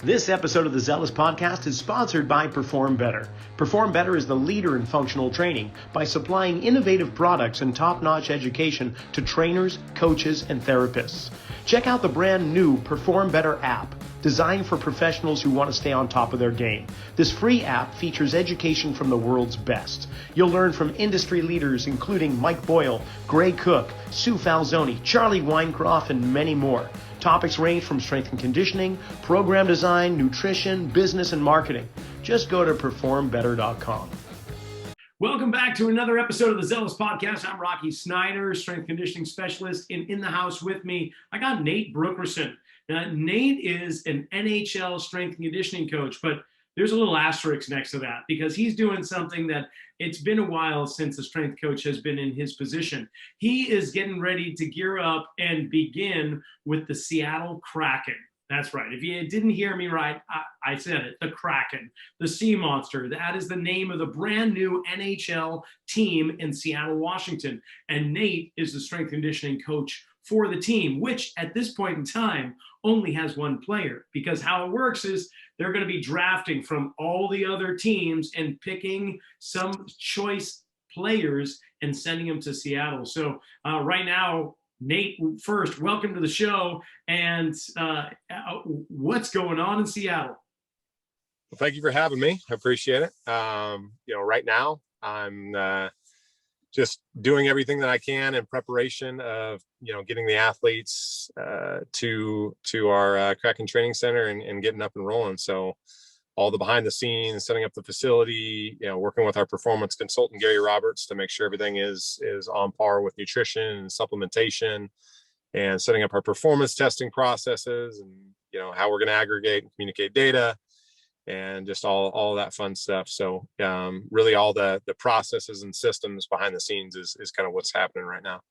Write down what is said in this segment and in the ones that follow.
This episode of the Zealous Podcast is sponsored by Perform Better. Perform Better is the leader in functional training by supplying innovative products and top-notch education to trainers, coaches, and therapists. Check out the brand new Perform Better app, designed for professionals who want to stay on top of their game. This free app features education from the world's best. You'll learn from industry leaders including Mike Boyle, Gray Cook, Sue Falzoni, Charlie Weingroff, and many more. Topics range from strength and conditioning, program design, nutrition, business, and marketing. Just go to performbetter.com. Welcome back to another episode of the Zealous Podcast. I'm Rocky Snyder, strength conditioning specialist. And in the house with me, I got Nate Brookreson. Nate is an NHL strength and conditioning coach, but there's a little asterisk next to that because he's doing something that it's been a while since a strength coach has been in his position. He is getting ready to gear up and begin with the Seattle Kraken. That's right. If you didn't hear me right, I said it. The Kraken, the Sea Monster. That is the name of the brand new NHL team in Seattle, Washington. And Nate is the strength conditioning coach for the team, which at this point in time only has one player, because how it works is they're going to be drafting from all the other teams and picking some choice players and sending them to Seattle. So right now, Nate, first, welcome to the show. And what's going on in Seattle? Well, thank you for having me. I appreciate it. Right now I'm just doing everything that I can in preparation of, getting the athletes to our Kraken training center and getting up and rolling. So all the behind the scenes, setting up the facility, working with our performance consultant, Gary Roberts, to make sure everything is on par with nutrition and supplementation, and setting up our performance testing processes and, how we're going to aggregate and communicate data and just all that fun stuff. So really all the processes and systems behind the scenes is kind of what's happening right now.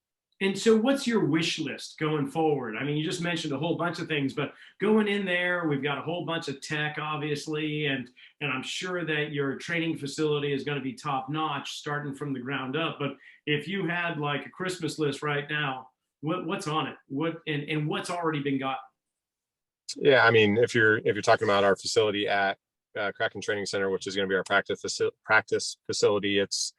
And so what's your wish list going forward? I mean, you just mentioned a whole bunch of things, but going in there, we've got a whole bunch of tech, obviously, and I'm sure that your training facility is going to be top notch starting from the ground up. But if you had like a Christmas list right now, what's on it? And what's already been gotten? Yeah, I mean, if you're talking about our facility at Kraken Training Center, which is going to be our practice facility, it's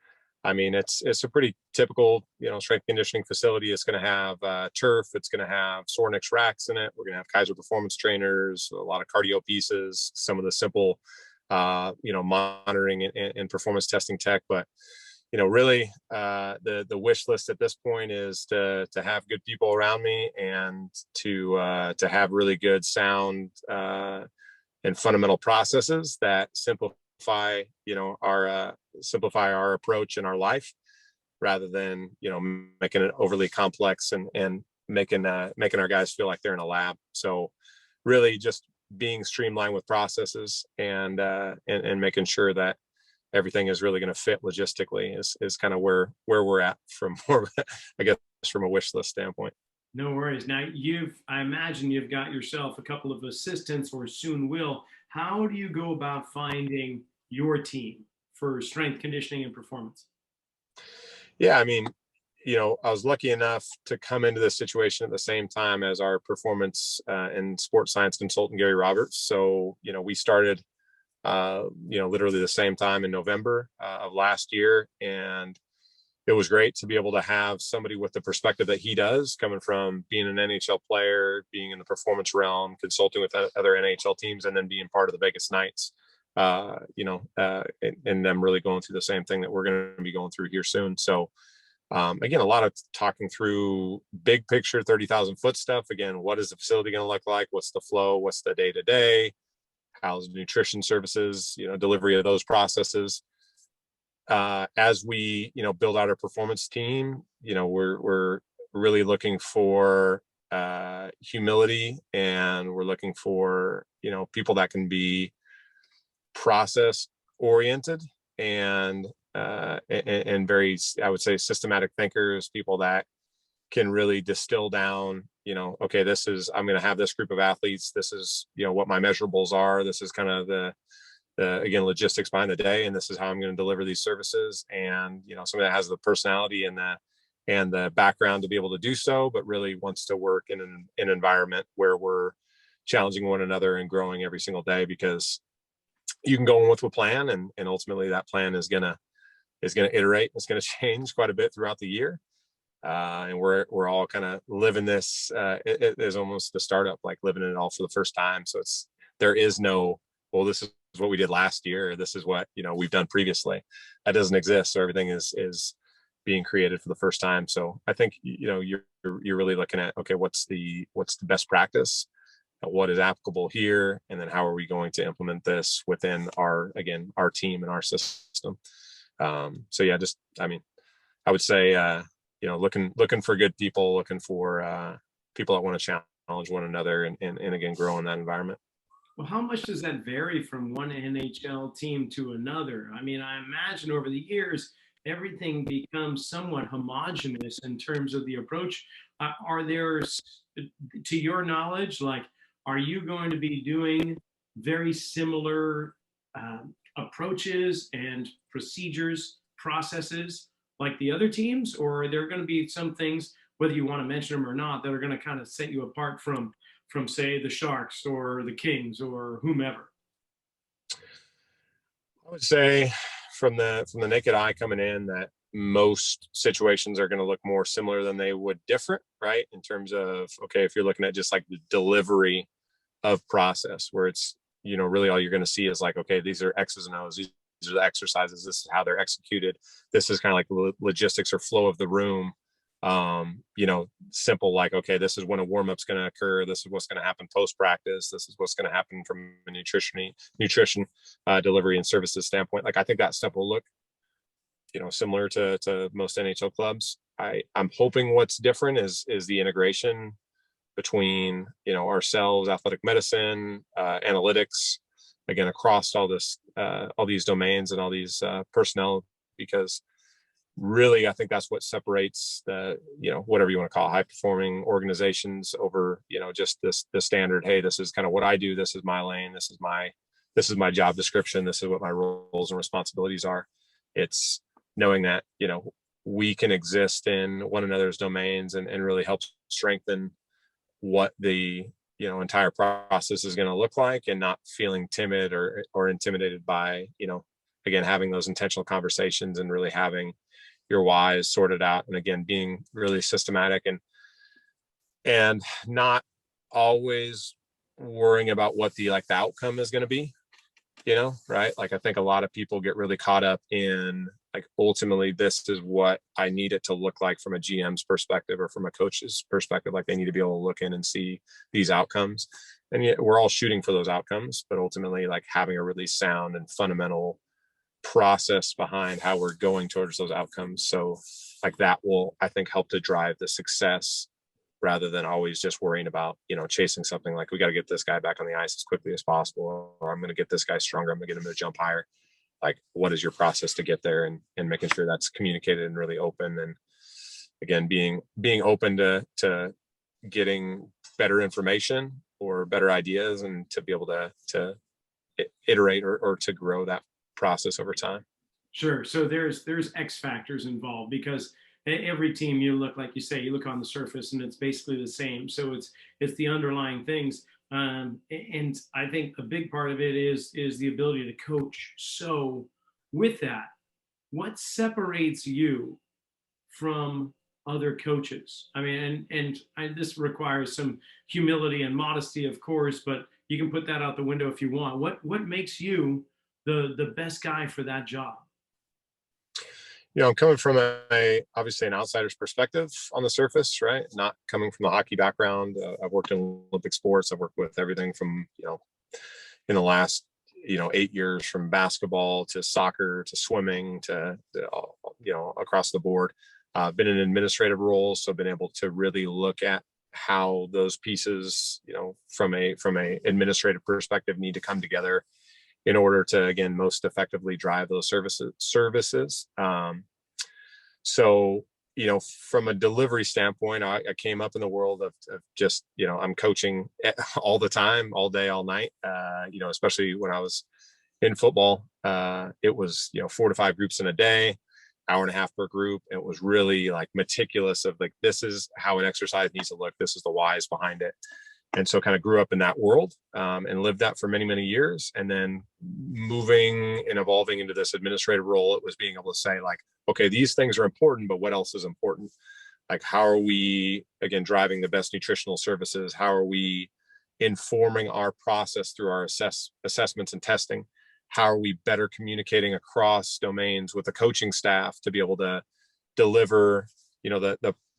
a pretty typical, strength conditioning facility. It's going to have turf. It's going to have Sornix racks in it. We're going to have Kaiser performance trainers, a lot of cardio pieces, some of the simple, monitoring and performance testing tech. But, really the wish list at this point is to have good people around me and to have really good sound and fundamental processes that simplify our approach in our life, rather than making it overly complex and making our guys feel like they're in a lab. So really just being streamlined with processes and making sure that everything is really going to fit logistically is kind of where we're at from more, I guess, from a wish list standpoint. No worries. Now I imagine you've got yourself a couple of assistants, or soon will. How do you go about finding your team for strength conditioning and performance? Yeah, I mean, I was lucky enough to come into this situation at the same time as our performance and sports science consultant, Gary Roberts. So, we started, literally the same time in November of last year. And it was great to be able to have somebody with the perspective that he does, coming from being an NHL player, being in the performance realm, consulting with other NHL teams, and then being part of the Vegas Knights. And them really going through the same thing that we're going to be going through here soon. So, again, a lot of talking through big picture, 30,000 foot stuff. Again, what is the facility going to look like? What's the flow? What's the day to day? How's nutrition services, delivery of those processes? As we, build out our performance team, we're really looking for humility, and we're looking for, people that can be process oriented and very, I would say, systematic thinkers, people that can really distill down, okay, I'm going to have this group of athletes. This is, what my measurables are. This is kind of the again, logistics behind the day, and this is how I'm going to deliver these services. And, somebody that has the personality and the background to be able to do so, but really wants to work in an environment where we're challenging one another and growing every single day, because you can go in with a plan, and ultimately that plan is gonna iterate. It's gonna change quite a bit throughout the year. And we're all kind of living this. It is almost the startup, like living it all for the first time. So there is no, well, this is what we did last year. Or this is what we've done previously. That doesn't exist. So everything is being created for the first time. So I think you're really looking at, okay, what's the best practice, what is applicable here, and then how are we going to implement this within our team and our system. So yeah, I would say looking for good people, looking for people that want to challenge one another, and again grow in that environment. Well, how much does that vary from one NHL team to another? I mean, I imagine over the years, everything becomes somewhat homogenous in terms of the approach. Are there, to your knowledge, are you going to be doing very similar approaches and procedures, processes like the other teams? Or are there going to be some things, whether you want to mention them or not, that are going to kind of set you apart from say the Sharks or the Kings or whomever? I would say from the naked eye coming in, that most situations are going to look more similar than they would different, right? In terms of, okay, if you're looking at just like the delivery of process, where it's, really all you're going to see is like, okay, these are X's and O's, these are the exercises, this is how they're executed, this is kind of like the logistics or flow of the room. Simple, like, okay, this is when a warm-up's going to occur, this is what's going to happen post practice, this is what's going to happen from a nutrition delivery and services standpoint. Like, I think that stuff will look similar to most NHL clubs. I'm hoping what's different is the integration between ourselves, athletic medicine, analytics, again across all these domains and all these personnel, because really, I think that's what separates the, whatever you want to call high performing organizations over, just the standard, hey, this is kind of what I do. This is my lane. This is my job description. This is what my roles and responsibilities are. It's knowing that, we can exist in one another's domains and really help strengthen what the, entire process is going to look like, and not feeling timid or intimidated by, again, having those intentional conversations and really having your whys sorted out, and again being really systematic and not always worrying about what the outcome is going to be, right? Like, I think a lot of people get really caught up in, like, ultimately this is what I need it to look like from a GM's perspective or from a coach's perspective. Like, they need to be able to look in and see these outcomes, and yet we're all shooting for those outcomes, but ultimately, like, having a really sound and fundamental process behind how we're going towards those outcomes. So, like, that will, I think, help to drive the success, rather than always just worrying about, chasing something like, we got to get this guy back on the ice as quickly as possible, or I'm going to get this guy stronger, I'm going to get him to jump higher. Like, what is your process to get there, and making sure that's communicated and really open, and again being open to getting better information or better ideas, and to be able to iterate or to grow that process over time. Sure. So there's X factors involved, because every team, you look, like you say, you look on the surface and it's basically the same. So it's the underlying things. And I think a big part of it is the ability to coach. So with that, what separates you from other coaches? I mean, this requires some humility and modesty, of course, but you can put that out the window if you want. What makes you the best guy for that job? I'm coming from obviously an outsider's perspective on the surface, right? Not coming from the hockey background. I've worked in Olympic sports. I've worked with everything from, in the last, 8 years, from basketball to soccer to swimming to across the board. Been in administrative roles, so been able to really look at how those pieces, from a administrative perspective, need to come together in order to, again, most effectively drive those services. So, from a delivery standpoint, I came up in the world of just, I'm coaching all the time, all day, all night, especially when I was in football. It was, 4 to 5 groups in a day, hour and a half per group. It was really like meticulous of like, this is how an exercise needs to look. This is the whys behind it. And so kind of grew up in that world, and lived that for many, many years. And then moving and evolving into this administrative role, it was being able to say, like, okay, these things are important, but what else is important? Like, how are we, again, driving the best nutritional services? How are we informing our process through our assessments and testing? How are we better communicating across domains with the coaching staff to be able to deliver,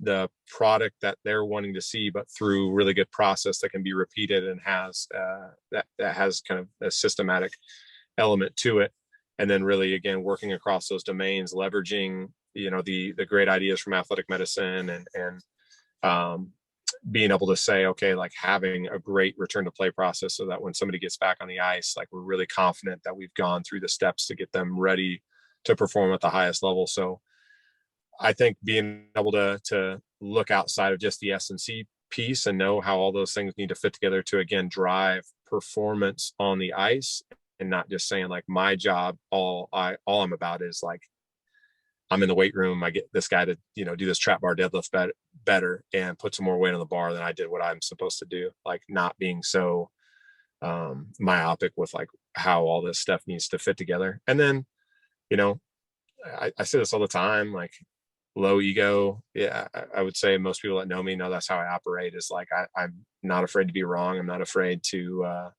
the product that they're wanting to see, but through really good process that can be repeated and has that has kind of a systematic element to it. And then really, again, working across those domains, leveraging, the great ideas from athletic medicine, and being able to say, okay, like having a great return to play process, so that when somebody gets back on the ice, like we're really confident that we've gone through the steps to get them ready to perform at the highest level. So I think being able to look outside of just the S&C piece and know how all those things need to fit together to, again, drive performance on the ice, and not just saying like my job, all I'm about is like, I'm in the weight room, I get this guy to, do this trap bar deadlift better and put some more weight on the bar than I did what I'm supposed to do. Like, not being so myopic with like how all this stuff needs to fit together. And then, I say this all the time, like, low ego. Yeah, I would say most people that know me know that's how I operate, is like, I'm not afraid to be wrong. I'm not afraid to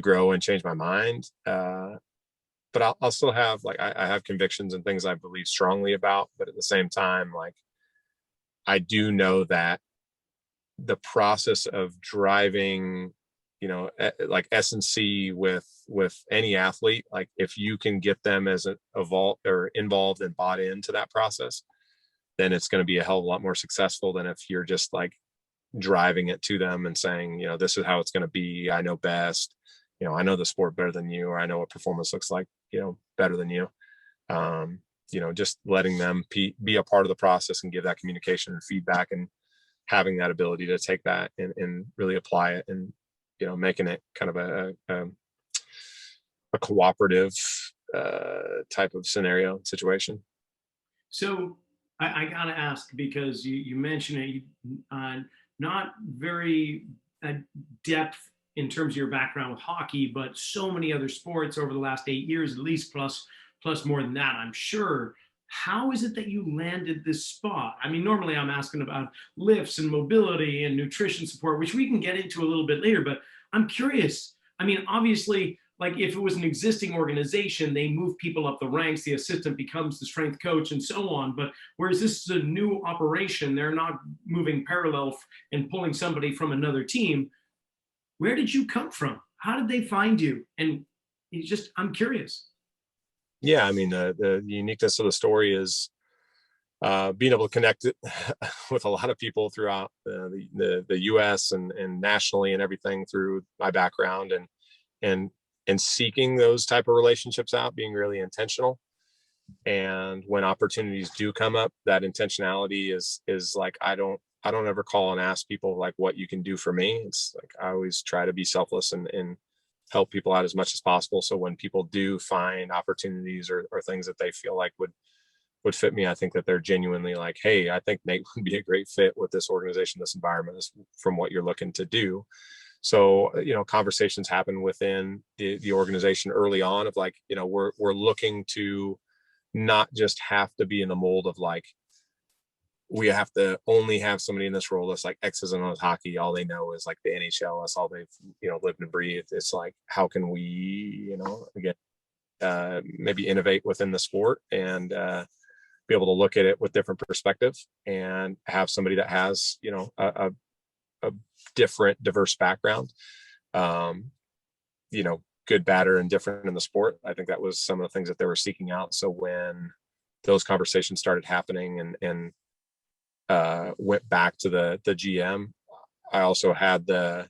grow and change my mind. But I'll still have, like, I have convictions and things I believe strongly about, but at the same time, like, I do know that the process of driving, like S&C with any athlete, like if you can get them as an involved and bought into that process, then it's going to be a hell of a lot more successful than if you're just like driving it to them and saying, this is how it's going to be. I know best. I know the sport better than you, or I know what performance looks like, better than you. Just letting them be a part of the process and give that communication and feedback, and having that ability to take that and really apply it, and, making it kind of a cooperative type of scenario situation. So I got to ask, because you mentioned it, not very depth in terms of your background with hockey, but so many other sports over the last 8 years, at least, plus more than that, I'm sure. How is it that you landed this spot? I mean, normally I'm asking about lifts and mobility and nutrition support, which we can get into a little bit later, but I'm curious. I mean, obviously, like if it was an existing organization, they move people up the ranks, the assistant becomes the strength coach and so on. But whereas this is a new operation, they're not moving parallel and pulling somebody from another team. Where did you come from? How did they find you? And I'm curious. Yeah, I mean, the uniqueness of the story is being able to connect it with a lot of people throughout the U.S. and nationally and everything through my background, and seeking those type of relationships out, being really intentional. And when opportunities do come up, that intentionality is like, I don't ever call and ask people like what you can do for me. It's like, I always try to be selfless and help people out as much as possible. So when people do find opportunities or things that they feel like would fit me, I think that they're genuinely like, hey, I think Nate would be a great fit with this organization, this environment, from what you're looking to do. So, conversations happen within the organization early on of like, we're looking to not just have to be in the mold of like, we have to only have somebody in this role that's like X's and O's hockey. All they know is like the NHL. That's all they've, lived and breathed. It's like, how can we, again, maybe innovate within the sport and be able to look at it with different perspective, and have somebody that has, a different, diverse background, good, bad, or indifferent in the sport. I think that was some of the things that they were seeking out. So when those conversations started happening and went back to the GM, I also had the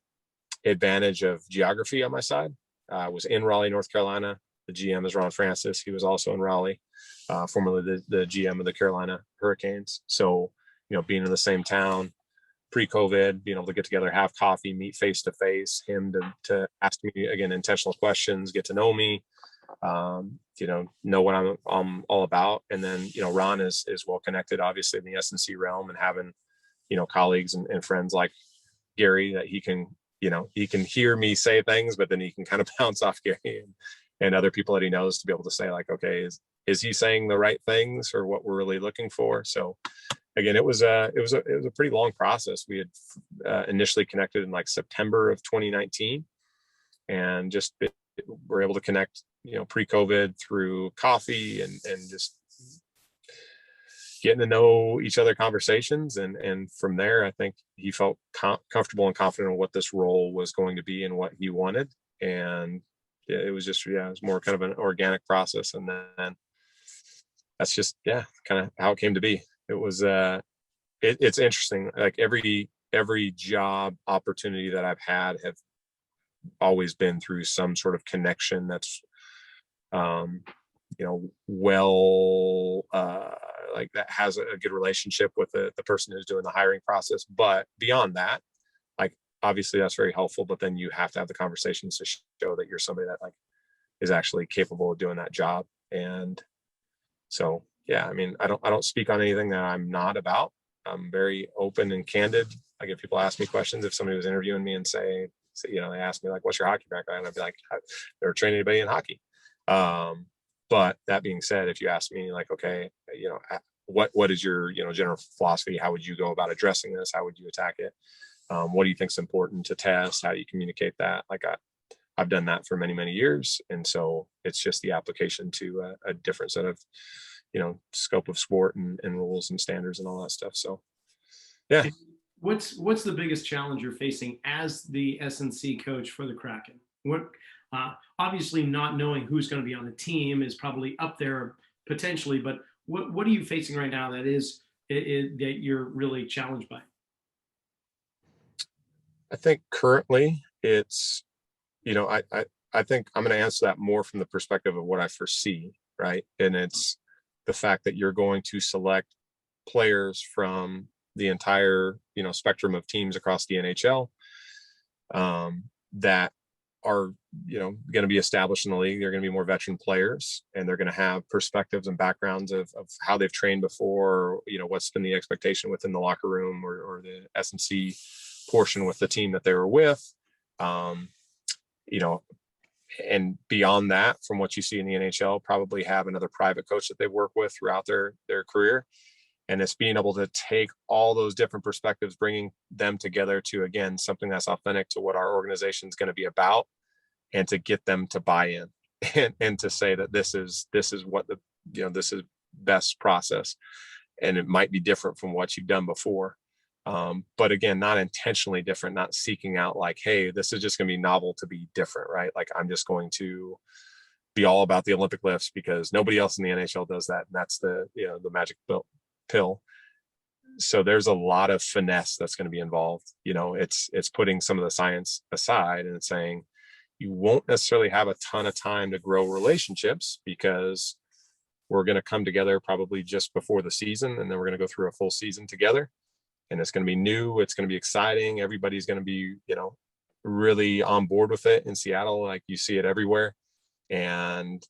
advantage of geography on my side. I was in Raleigh, North Carolina. The GM is Ron Francis. He was also in Raleigh, formerly the GM of the Carolina Hurricanes. So, being in the same town pre-COVID, being able to get together, have coffee, meet face to face, him to ask me, again, intentional questions, get to know me, know what I'm all about. And then, Ron is well connected, obviously, in the S&C realm, and having, colleagues and friends like Gary that he can, he can hear me say things, but then he can kind of bounce off Gary and other people that he knows to be able to say like, okay, is he saying the right things or what we're really looking for? So again, it was a pretty long process. We had initially connected in like September of 2019, and just were able to connect, pre-COVID through coffee and just getting to know each other, conversations. And from there, I think he felt comfortable and confident in what this role was going to be and what he wanted. And it was just, it was more kind of an organic process. And then that's just, kind of how it came to be. It was, it's interesting. Like every job opportunity that I've had have always been through some sort of connection that's, like that has a good relationship with the person who's doing the hiring process. But beyond that, like, obviously that's very helpful, but then you have to have the conversations to show that you're somebody that like is actually capable of doing that job. And so, I mean, I don't speak on anything that I'm not about. I'm very open and candid. Like if people ask me questions, if somebody was interviewing me and say, they ask me like, what's your hockey background? I'd be like, I've never trained anybody in hockey. But that being said, if you ask me like, okay, what is your, general philosophy? How would you go about addressing this? How would you attack it? What do you think is important to test? How do you communicate that? Like I've done that for many, many years. And so it's just the application to a different set of, scope of sport and rules and standards and all that stuff. So, yeah. What's the biggest challenge you're facing as the S&C coach for the Kraken? What obviously not knowing who's going to be on the team is probably up there potentially, but what are you facing right now that that you're really challenged by? I think currently it's, I think I'm going to answer that more from the perspective of what I foresee, right? And it's the fact that you're going to select players from the entire, spectrum of teams across the NHL that are, going to be established in the league. They're going to be more veteran players, and they're going to have perspectives and backgrounds of how they've trained before, what's been the expectation within the locker room or the S&C portion with the team that they were with. And beyond that, from what you see in the NHL, probably have another private coach that they work with throughout their career. And it's being able to take all those different perspectives, bringing them together to, again, something that's authentic to what our organization is going to be about, and to get them to buy in and to say that this is what this is best process. And it might be different from what you've done before. But again, not intentionally different, not seeking out like, hey, this is just going to be novel to be different, right? Like I'm just going to be all about the Olympic lifts because nobody else in the NHL does that. And that's the magic pill. So there's a lot of finesse that's going to be involved. It's putting some of the science aside and it's saying you won't necessarily have a ton of time to grow relationships because we're going to come together probably just before the season. And then we're going to go through a full season together. And it's going to be new. It's going to be exciting. Everybody's going to be, really on board with it in Seattle. Like you see it everywhere. And,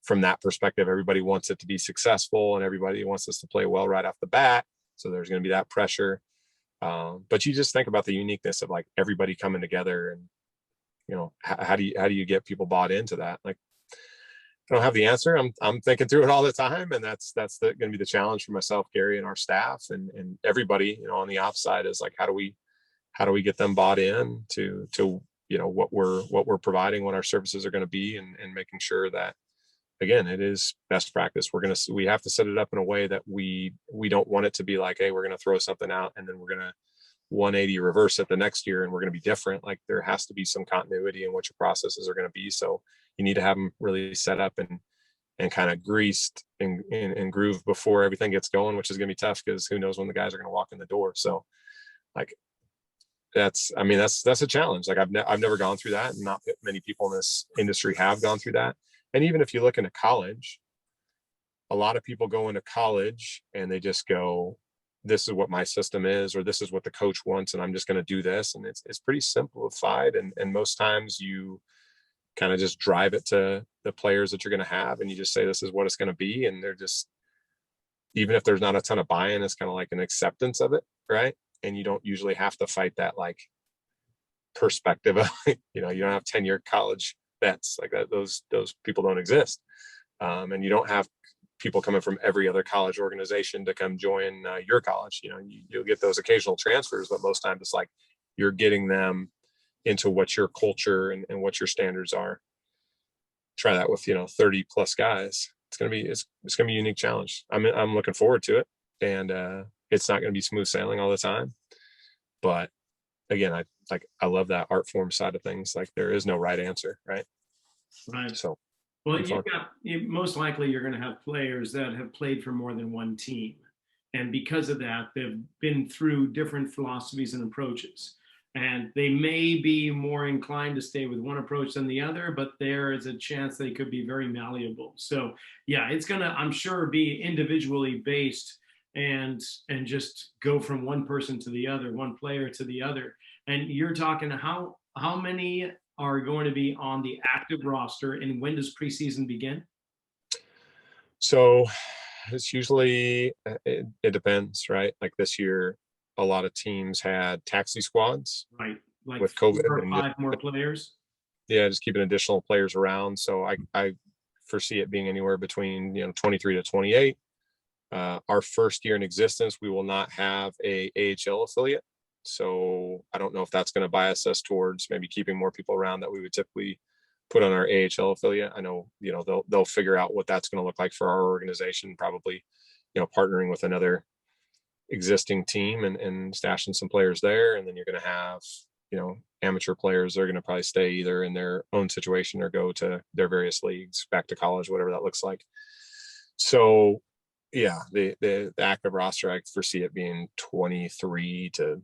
from that perspective, everybody wants it to be successful and everybody wants us to play well right off the bat. So there's going to be that pressure. But you just think about the uniqueness of like everybody coming together and, how do you get people bought into that? Like, I don't have the answer. I'm thinking through it all the time, and that's going to be the challenge for myself, Gary, and our staff, and everybody, on the ops side is like, how do we get them bought in to what we're providing, what our services are going to be, and making sure that again it is best practice. We have to set it up in a way that we don't want it to be like, hey, we're going to throw something out and then we're going to 180 reverse it the next year and we're going to be different. Like there has to be some continuity in what your processes are going to be. So you need to have them really set up and kind of greased and groove before everything gets going, which is going to be tough because who knows when the guys are going to walk in the door. So like that's a challenge. Like I've never gone through that, and not many people in this industry have gone through that. And even if you look into college, a lot of people go into college and they just go, this is what my system is, or this is what the coach wants, and I'm just going to do this. And it's pretty simplified. And most times you kind of just drive it to the players that you're going to have, and you just say, this is what it's going to be. And they're just, even if there's not a ton of buy-in, it's kind of like an acceptance of it. Right. And you don't usually have to fight that, like, perspective of, you don't have 10-year college vets like that. Those people don't exist. And you don't have people coming from every other college organization to come join your college. You'll get those occasional transfers, but most times it's like you're getting them into what your culture and what your standards are. Try that with 30 plus guys. It's gonna be a unique challenge. I'm looking forward to it, and it's not gonna be smooth sailing all the time. But again, I love that art form side of things. Like, there is no right answer, right? Right. So, well, most likely you're going to have players that have played for more than one team, and because of that, they've been through different philosophies and approaches. And they may be more inclined to stay with one approach than the other, but there is a chance they could be very malleable. So yeah, it's gonna, I'm sure, be individually based and just go from one person to the other, one player to the other. And you're talking how many are going to be on the active roster, and when does preseason begin? So it's usually, it depends, right? Like this year, a lot of teams had taxi squads, right? Like with COVID, 4 or 5 more players. Yeah, just keeping additional players around. So I foresee it being anywhere between 23 to 28. Our first year in existence, we will not have a AHL affiliate. So I don't know if that's going to bias us towards maybe keeping more people around that we would typically put on our AHL affiliate. I know, they'll figure out what that's going to look like for our organization, probably, partnering with another existing team and stashing some players there. And then you're going to have, amateur players are going to probably stay either in their own situation or go to their various leagues, back to college, whatever that looks like. So yeah, the active roster, I foresee it being 23 to,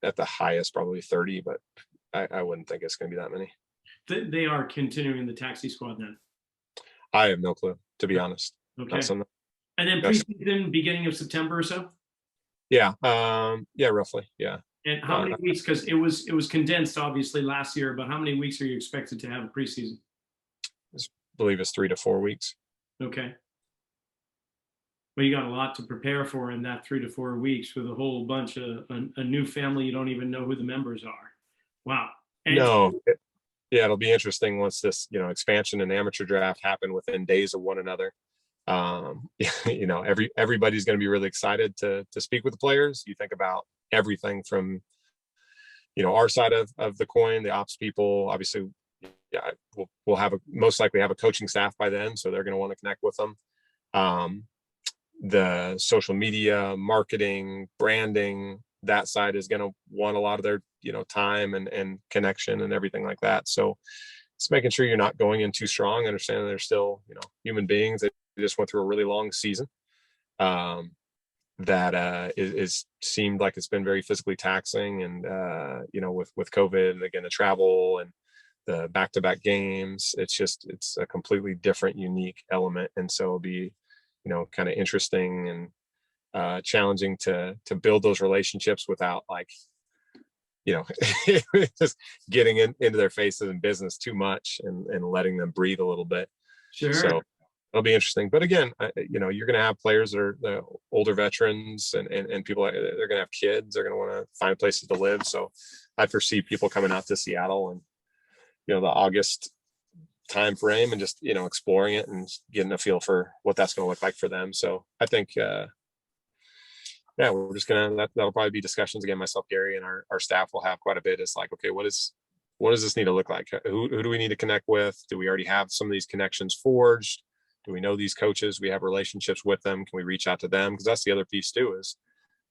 at the highest, probably 30, but I wouldn't think it's going to be that many. They are continuing the taxi squad then? I have no clue, to be honest. Okay. And then preseason, beginning of September or so? Yeah. Yeah, roughly. Yeah. And how many weeks? Because it was condensed, obviously, last year, but how many weeks are you expected to have a preseason? I believe it's 3 to 4 weeks. Okay. Well, you got a lot to prepare for in that 3 to 4 weeks with a whole bunch of a new family. You don't even know who the members are. Wow. And no. Yeah, it'll be interesting once this, expansion and amateur draft happen within days of one another. Everybody's going to be really excited to speak with the players. You think about everything from, our side of the coin, the ops people, obviously, yeah, we'll most likely have a coaching staff by then. So they're going to want to connect with them. The social media, marketing, branding, that side is going to want a lot of their, time and connection and everything like that. So it's making sure you're not going in too strong, understanding they're still, human beings. They just went through a really long season. That is seemed like it's been very physically taxing, and with COVID, again, the travel and the back-to-back games, it's a completely different, unique element. And so it'll be, kind of interesting and challenging to build those relationships without, like, just getting into their faces in business too much, and letting them breathe a little bit. Sure. So it'll be interesting. But again, you're going to have players that are the older veterans and people, they're going to have kids. They're going to want to find places to live. So I foresee people coming out to Seattle and, the August time frame, and just, exploring it and getting a feel for what that's going to look like for them. So I think, we're just that'll probably be discussions. Again, myself, Gary, and our staff will have quite a bit. It's like, okay, what does this need to look like? Who do we need to connect with? Do we already have some of these connections forged? Do we know these coaches? We have relationships with them. Can we reach out to them? Because that's the other piece too, is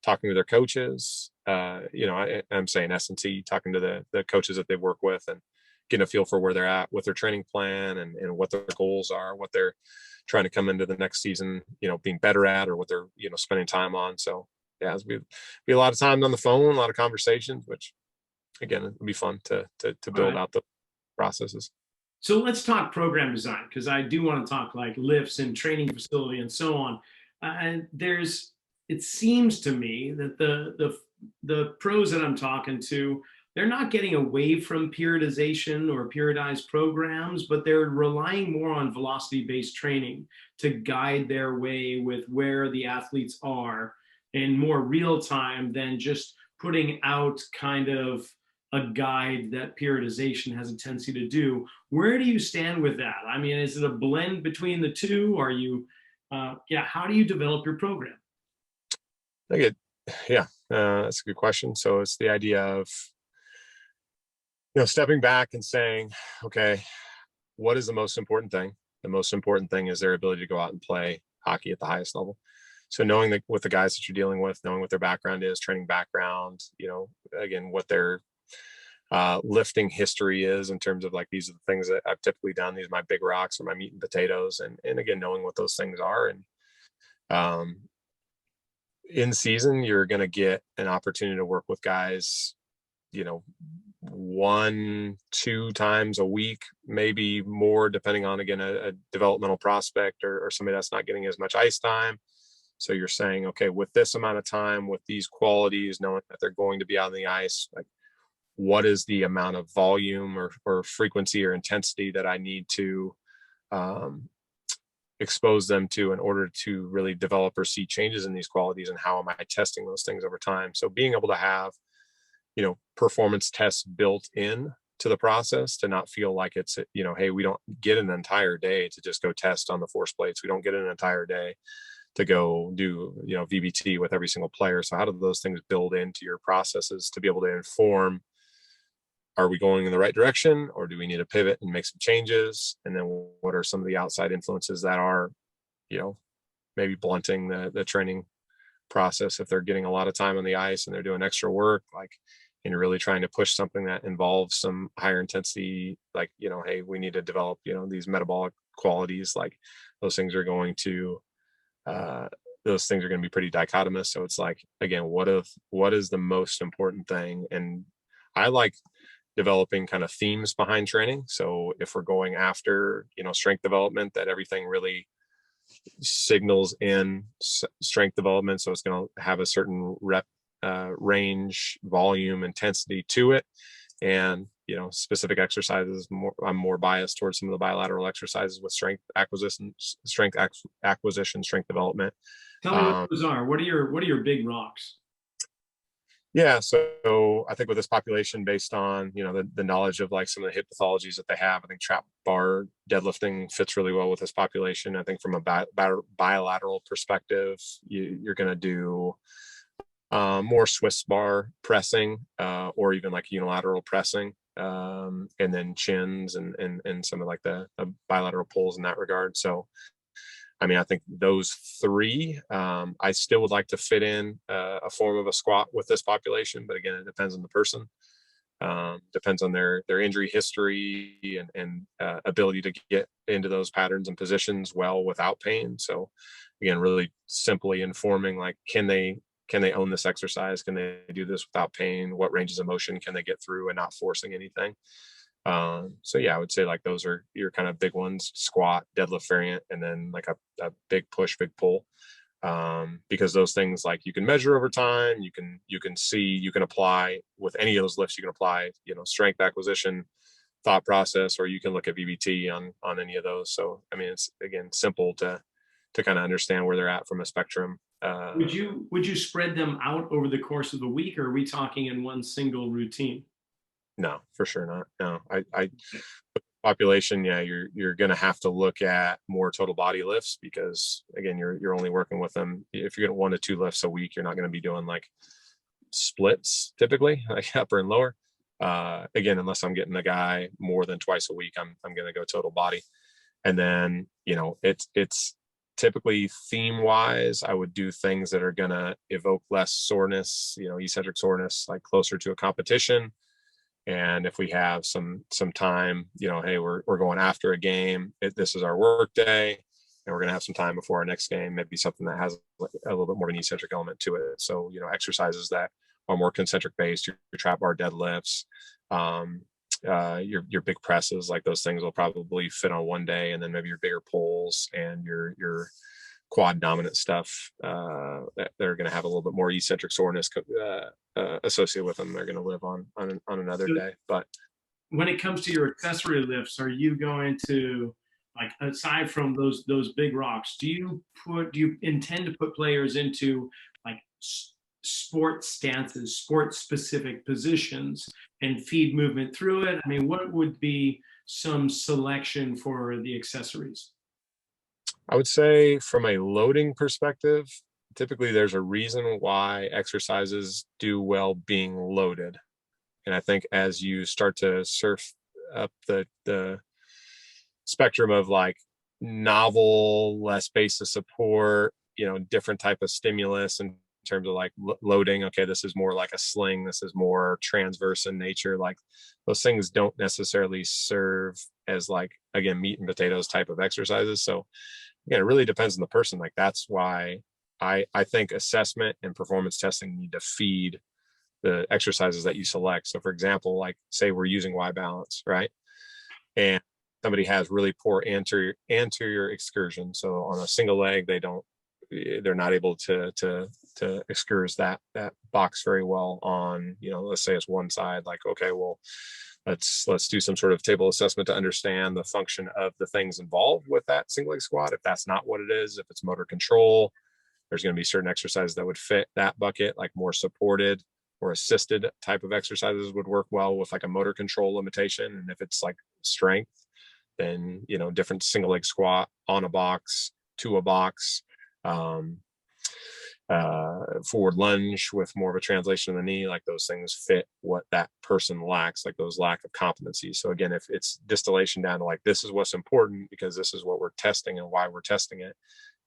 talking to their coaches. I'm saying S&T, talking to the coaches that they work with, and getting a feel for where they're at with their training plan, and what their goals are, what they're trying to come into the next season, being better at, or what they're, spending time on. So yeah, it'll be a lot of time on the phone, a lot of conversations, which again, it'll be fun to build out the processes. So let's talk program design, because I do want to talk like lifts and training facility and so on. And it seems to me that the pros that I'm talking to, they're not getting away from periodization or periodized programs, but they're relying more on velocity-based training to guide their way with where the athletes are in more real time than just putting out kind of a guide that periodization has a tendency to do. Where do you stand with that? I mean, is it a blend between the two? Are you, how do you develop your program? I think that's a good question. So it's the idea of, stepping back and saying, okay, what is the most important thing? The most important thing is their ability to go out and play hockey at the highest level. So knowing that with the guys that you're dealing with, knowing what their background is, training background, again, what their lifting history is in terms of like, these are the things that I've typically done. These are my big rocks or my meat and potatoes. And again, knowing what those things are. And in season, you're going to get an opportunity to work with guys, 1-2 times a week, maybe more, depending on, again, a developmental prospect or somebody that's not getting as much ice time. So you're saying, okay, with this amount of time, with these qualities, knowing that they're going to be on the ice, like, what is the amount of volume or frequency or intensity that I need to expose them to in order to really develop or see changes in these qualities, and how am I testing those things over time? So being able to have, performance tests built in to the process, to not feel like it's, hey, we don't get an entire day to just go test on the force plates. We don't get an entire day to go do, VBT with every single player. So how do those things build into your processes to be able to inform, are we going in the right direction, or do we need to pivot and make some changes? And then what are some of the outside influences that are, maybe blunting the training process if they're getting a lot of time on the ice and they're doing extra work, like, and you're really trying to push something that involves some higher intensity, like, hey, we need to develop, these metabolic qualities, like those things are going to be pretty dichotomous. So it's like, again, what is the most important thing? And I like developing kind of themes behind training. So if we're going after, strength development, that everything really signals in strength development. So it's going to have a certain rep range, volume, intensity to it. And, specific exercises, I'm more biased towards some of the bilateral exercises with strength acquisition, strength development. Tell me what those are. What are your big rocks? Yeah. So I think with this population, based on, the knowledge of like some of the hip pathologies that they have, I think trap bar deadlifting fits really well with this population. I think from a bilateral perspective, you're going to do more Swiss bar pressing, or even like unilateral pressing, and then chins and some of like the bilateral pulls in that regard. So I mean, I think those three, I still would like to fit in a form of a squat with this population, but again, it depends on the person, depends on their injury history and ability to get into those patterns and positions well without pain. So again, really simply informing, like, can they own this exercise? Can they do this without pain? What ranges of motion can they get through and not forcing anything? So yeah, I would say like those are your kind of big ones: squat, deadlift variant, and then like a big push, big pull. Because those things, like, you can measure over time, you can see, you can apply with any of those lifts, you can apply, strength acquisition thought process, or you can look at VBT on any of those. So, I mean, it's, again, simple to kind of understand where they're at from a spectrum. Would you spread them out over the course of the week, or are we talking in one single routine? No, for sure not. No, I population, yeah, you're going to have to look at more total body lifts, because again, you're only working with them. If you're getting 1 to 2 lifts a week, you're not going to be doing like splits typically, like upper and lower. Again, unless I'm getting a guy more than twice a week, I'm going to go total body. And then, it's typically theme wise, I would do things that are going to evoke less soreness, eccentric soreness, like closer to a competition. And if we have some time, hey, we're going after a game, this is our work day, and we're going to have some time before our next game, maybe something that has a little bit more of an eccentric element to it. So, exercises that are more concentric based, your trap bar deadlifts, your big presses, like those things will probably fit on one day. And then maybe your bigger pulls and your quad dominant stuff, that they're going to have a little bit more eccentric soreness associated with them, they're going to live on another day. But when it comes to your accessory lifts, are you going to, like, aside from those big rocks, do you intend to put players into like sport stances, sport specific positions, and feed movement through it? I mean, what would be some selection for the accessories? I would say from a loading perspective, typically there's a reason why exercises do well being loaded. And I think as you start to surf up the spectrum of like novel, less base of support, different type of stimulus in terms of like loading. Okay, this is more like a sling. This is more transverse in nature. Like those things don't necessarily serve as like, again, meat and potatoes type of exercises. So again, it really depends on the person. Like that's why I think assessment and performance testing need to feed the exercises that you select. So for example, like say we're using Y balance, right? And somebody has really poor anterior excursion. So on a single leg, they're not able to excurse that box very well on, let's say it's one side. Like, okay, well, let's do some sort of table assessment to understand the function of the things involved with that single leg squat. If that's not what it is, if it's motor control, there's going to be certain exercises that would fit that bucket, like more supported or assisted type of exercises would work well with like a motor control limitation. And if it's like strength, then, different single leg squat on a box, to a box, forward lunge with more of a translation of the knee, like those things fit what that person lacks, like those lack of competencies. So again, if it's distillation down to like, this is what's important because this is what we're testing and why we're testing it.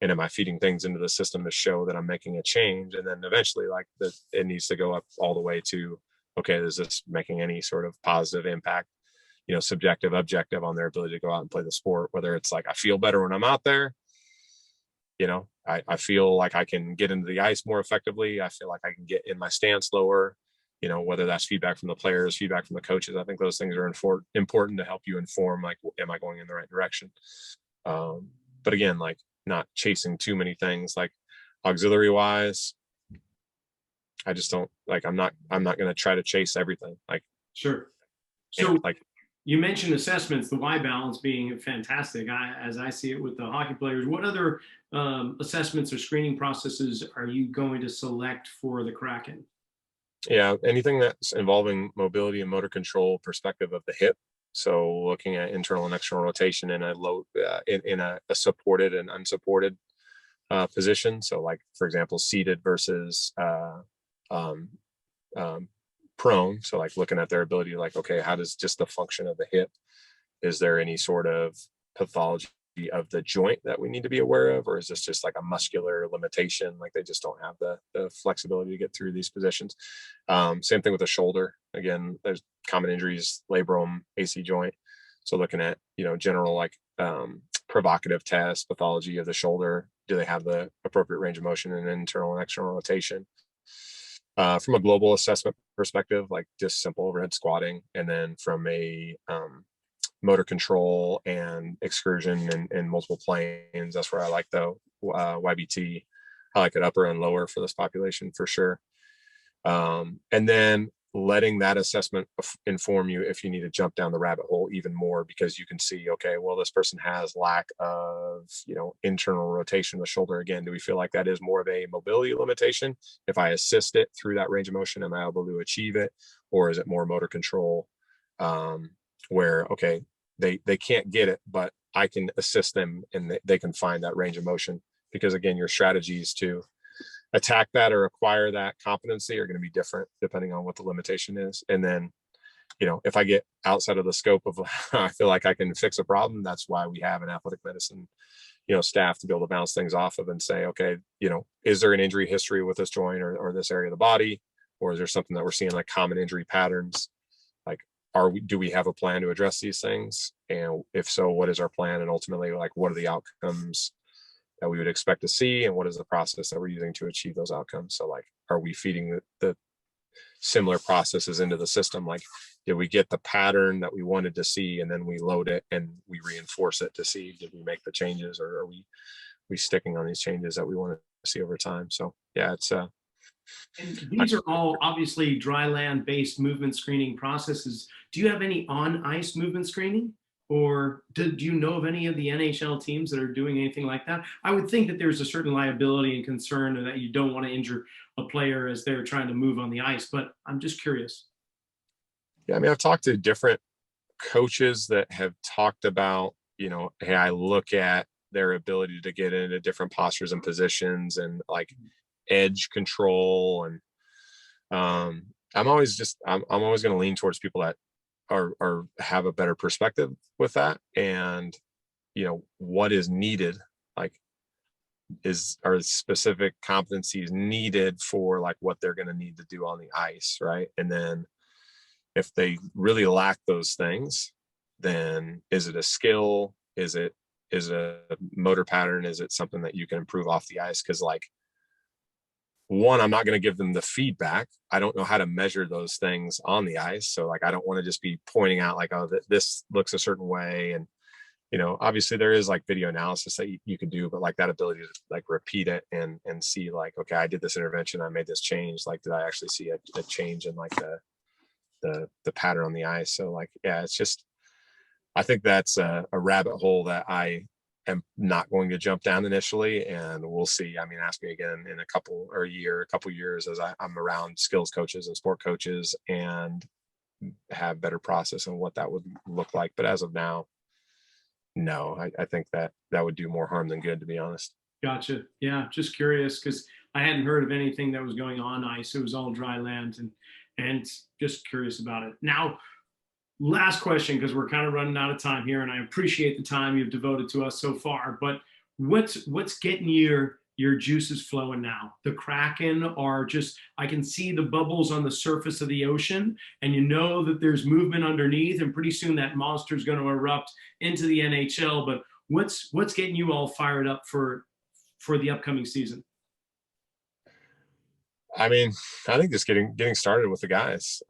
And am I feeding things into the system to show that I'm making a change? And then eventually like it needs to go up all the way to, okay, is this making any sort of positive impact, subjective, objective on their ability to go out and play the sport, whether it's like, I feel better when I'm out there. I feel like I can get into the ice more effectively. I feel like I can get in my stance lower, whether that's feedback from the players, feedback from the coaches. I think those things are important to help you inform, like, am I going in the right direction? But again, like not chasing too many things, like auxiliary wise, I just don't like, I'm not going to try to chase everything. Like, sure. So like, you mentioned assessments, the Y balance being fantastic, as I see it with the hockey players. What other assessments or screening processes are you going to select for the Kraken? Yeah, anything that's involving mobility and motor control perspective of the hip. So looking at internal and external rotation in a low, in a supported and unsupported position. So like, for example, seated versus prone. So like looking at their ability to like, okay, how does just the function of the hip, is there any sort of pathology of the joint that we need to be aware of, or is this just like a muscular limitation, like they just don't have the flexibility to get through these positions? Same thing with the shoulder. Again, there's common injuries, labrum, AC joint. So looking at general like provocative tests, pathology of the shoulder, do they have the appropriate range of motion and internal and external rotation? From a global assessment perspective, like just simple overhead squatting, and then from a motor control and excursion and multiple planes, that's where I like the YBT. I like it upper and lower for this population for sure. And then letting that assessment inform you if you need to jump down the rabbit hole even more, because you can see, okay, well, this person has lack of, internal rotation of the shoulder. Again, do we feel like that is more of a mobility limitation? If I assist it through that range of motion, am I able to achieve it? Or is it more motor control, where, okay, they can't get it, but I can assist them and they can find that range of motion? Because again, your strategies to attack that or acquire that competency are going to be different depending on what the limitation is. And then, if I get outside of the scope of I feel like I can fix a problem, that's why we have an athletic medicine, staff to be able to bounce things off of and say, okay, is there an injury history with this joint or this area of the body? Or is there something that we're seeing like common injury patterns? Like, do we have a plan to address these things? And if so, what is our plan? And ultimately, like, what are the outcomes that we would expect to see, and what is the process that we're using to achieve those outcomes? So like, are we feeding the similar processes into the system? Like, did we get the pattern that we wanted to see, and then we load it and we reinforce it to see, did we make the changes, or are we sticking on these changes that we want to see over time? So yeah, it's and these are all obviously dry land based movement screening processes. Do you have any on ice movement screening? Or do you know of any of the NHL teams that are doing anything like that? I would think that there's a certain liability and concern that you don't want to injure a player as they're trying to move on the ice. But I'm just curious. Yeah, I mean, I've talked to different coaches that have talked about, hey, I look at their ability to get into different postures and positions and like edge control. And I'm always going to lean towards people that are have a better perspective with that. And, what is needed, like are specific competencies needed for like what they're going to need to do on the ice. Right. And then if they really lack those things, then is it a skill? Is it a motor pattern? Is it something that you can improve off the ice? Because like, one, I'm not going to give them the feedback. I don't know how to measure those things on the ice. So like, I don't want to just be pointing out like, oh, this looks a certain way. And, obviously there is like video analysis that you can do, but like that ability to like repeat it and see like, okay, I did this intervention, I made this change. Like, did I actually see a change in like the pattern on the ice? So like, yeah, it's just, I think that's a rabbit hole that I am not going to jump down initially, and we'll see. I mean, ask me again in a couple years as I'm around skills coaches and sport coaches and have better process on what that would look like. But as of now, no, I think that would do more harm than good, to be honest. Gotcha. Yeah, just curious because I hadn't heard of anything that was going on ice. It was all dry land, and just curious about it. Now, last question, because we're kind of running out of time here, and I appreciate the time you've devoted to us so far. But what's getting your juices flowing now? The Kraken are just, I can see the bubbles on the surface of the ocean, and you know that there's movement underneath, and pretty soon that monster is going to erupt into the NHL. But what's getting you all fired up for the upcoming season? I mean, I think just getting started with the guys.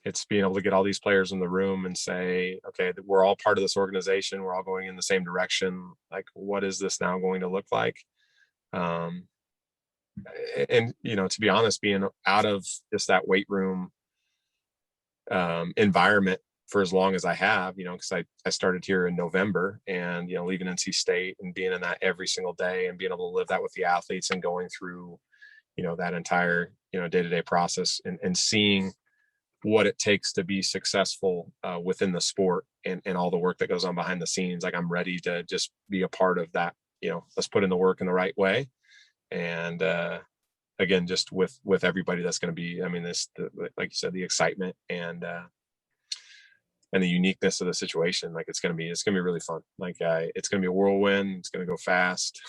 It's being able to get all these players in the room and say, okay, we're all part of this organization. We're all going in the same direction. Like, what is this now going to look like? And, to be honest, being out of just that weight room environment for as long as I have, because I started here in November and, leaving NC State and being in that every single day and being able to live that with the athletes and going through, that entire, day-to-day process and seeing what it takes to be successful within the sport and all the work that goes on behind the scenes. Like, I'm ready to just be a part of that. Let's put in the work in the right way. And again, just with everybody that's going to be, I mean, like you said, the excitement and the uniqueness of the situation. Like, it's going to be really fun. Like, it's going to be a whirlwind. It's going to go fast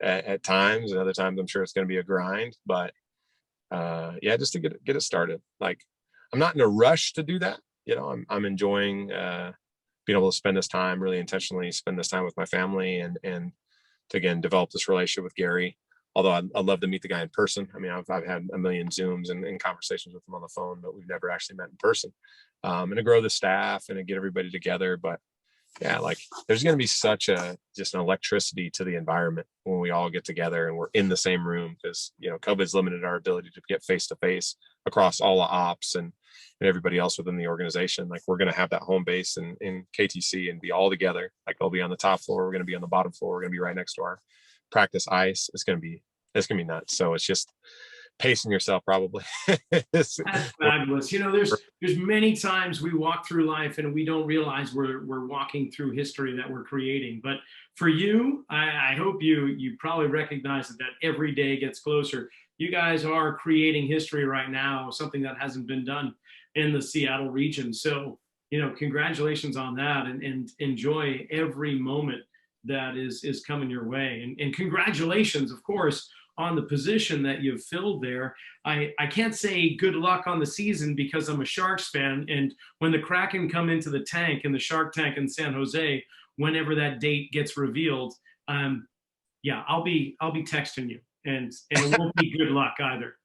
at times, and other times I'm sure it's going to be a grind, but yeah, just to get it started. Like, I'm not in a rush to do that. I'm enjoying being able to spend this time, really intentionally spend this time with my family and to, again, develop this relationship with Gary. Although I'd love to meet the guy in person. I mean, I've had a million Zooms and conversations with him on the phone, but we've never actually met in person. And to grow the staff and to get everybody together. But yeah, like, there's going to be just an electricity to the environment when we all get together and we're in the same room, because, COVID's limited our ability to get face to face across all the ops and everybody else within the organization. Like, we're going to have that home base in KTC and be all together. Like, they'll be on the top floor. We're going to be on the bottom floor. We're going to be right next to our practice ice. It's going to be nuts. So it's just pacing yourself, probably. That's fabulous. There's many times we walk through life and we don't realize we're walking through history that we're creating. But for you, I hope you probably recognize that every day gets closer. You guys are creating history right now, something that hasn't been done in the Seattle region. So, congratulations on that, and enjoy every moment that is coming your way. And congratulations, of course, on the position that you've filled there. I can't say good luck on the season because I'm a Sharks fan. And when the Kraken come into the tank, in the Shark Tank in San Jose, whenever that date gets revealed, yeah, I'll be texting you, and it won't be good luck either.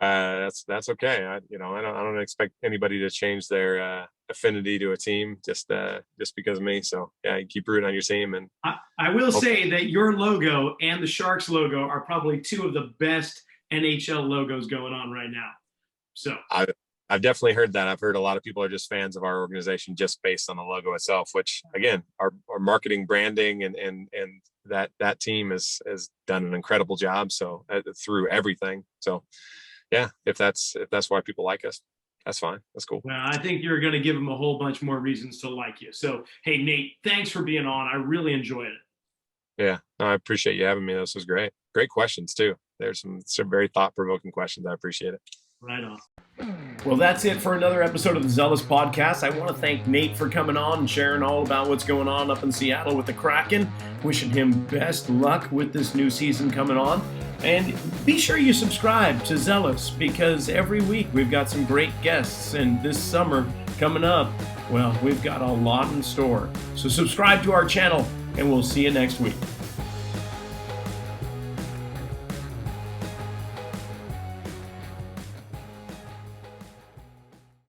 That's okay. I don't expect anybody to change their affinity to a team just because of me. So yeah, you keep rooting on your team. And I will say that your logo and the Sharks logo are probably two of the best NHL logos going on right now. So I I've definitely heard that. I've heard a lot of people are just fans of our organization just based on the logo itself, which again, our marketing, branding, and that team has done an incredible job. So through everything. So yeah, if that's why people like us, that's fine. That's cool. Well, I think you're going to give them a whole bunch more reasons to like you. So, hey, Nate, thanks for being on. I really enjoyed it. Yeah, no, I appreciate you having me. This was great. Great questions too. There's some very thought-provoking questions. I appreciate it. Right on. Well, that's it for another episode of the Zealous Podcast. I want to thank Nate for coming on and sharing all about what's going on up in Seattle with the Kraken. Wishing him best luck with this new season coming on. And be sure you subscribe to Zealous, because every week we've got some great guests. And this summer coming up, well, we've got a lot in store. So subscribe to our channel, and we'll see you next week.